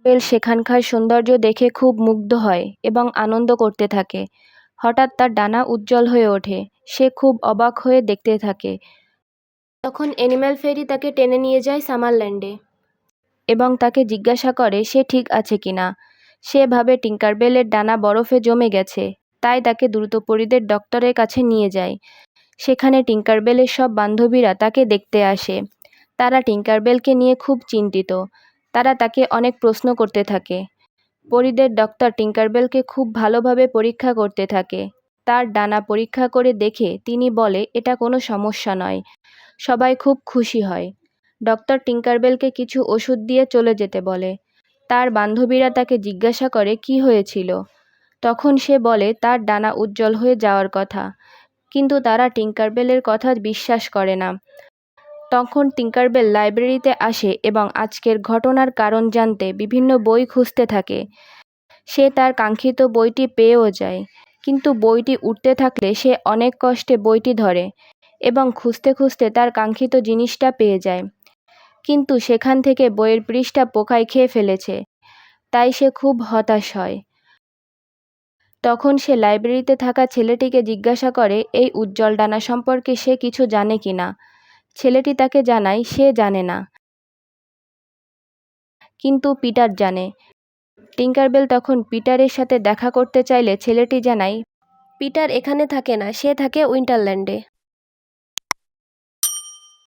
Bell সেখানকার সৌন্দর্য দেখে খুব মুগ্ধ হয় এবং আনন্দ করতে থাকে। হঠাৎ তার ডানা উজ্জ্বল হয়ে ওঠে। সে খুব অবাক হয়ে দেখতে থাকে। তখন অ্যানিম্যাল ফেরি তাকে টেনে নিয়ে যায় সামারল্যান্ডে এবং তাকে জিজ্ঞাসা করে সে ঠিক আছে কিনা। সে ভাবে টিঙ্কারবেলের ডানা বরফে জমে গেছে, তাই তাকে দ্রুত পরীদের ডক্টরের কাছে নিয়ে যায়। সেখানে টিঙ্কারবেলের সব বান্ধবীরা তাকে দেখতে আসে। তারা টিঙ্কারবেলকে নিয়ে খুব চিন্তিত। তারা তাকে অনেক প্রশ্ন করতে থাকে। পরীদের ডক্টর টিঙ্কারবেলকে খুব ভালোভাবে পরীক্ষা করতে থাকে। তার ডানা পরীক্ষা করে দেখে তিনি বলে এটা কোনো সমস্যা নয়। সবাই খুব খুশি হয়। ডক্টর টিঙ্কারবেলকে কিছু ওষুধ দিয়ে চলে যেতে বলে। তার বান্ধবীরা তাকে জিজ্ঞাসা করে কি হয়েছিল। তখন সে বলে তার ডানা উজ্জ্বল হয়ে যাওয়ার কথা, কিন্তু তারা টিঙ্কারবেলের কথা বিশ্বাস করে না। তখন টিঙ্কারবেল লাইব্রেরিতে আসে এবং আজকের ঘটনার কারণ জানতে বিভিন্ন বই খুঁজতে থাকে। সে তার কাঙ্ক্ষিত বইটি পেয়েও যায়, কিন্তু বইটি উঠতে থাকলে সে অনেক কষ্টে বইটি ধরে এবং খুঁজতে খুঁজতে তার কাঙ্ক্ষিত জিনিসটা পেয়ে যায়। কিন্তু সেখান থেকে বইয়ের পৃষ্ঠা পোকায় খেয়ে ফেলেছে, তাই সে খুব হতাশ হয়। তখন সে লাইব্রেরিতে থাকা ছেলেটিকে জিজ্ঞাসা করে এই উজ্জ্বল ডানা সম্পর্কে সে কিছু জানে কিনা। ছেলেটি তাকে জানায় সে জানে না, কিন্তু পিটার জানে। টিঙ্কারবেল তখন পিটারের সাথে দেখা করতে চাইলে ছেলেটি জানায় পিটার এখানে থাকে না, সে থাকে উইন্টারল্যান্ডে।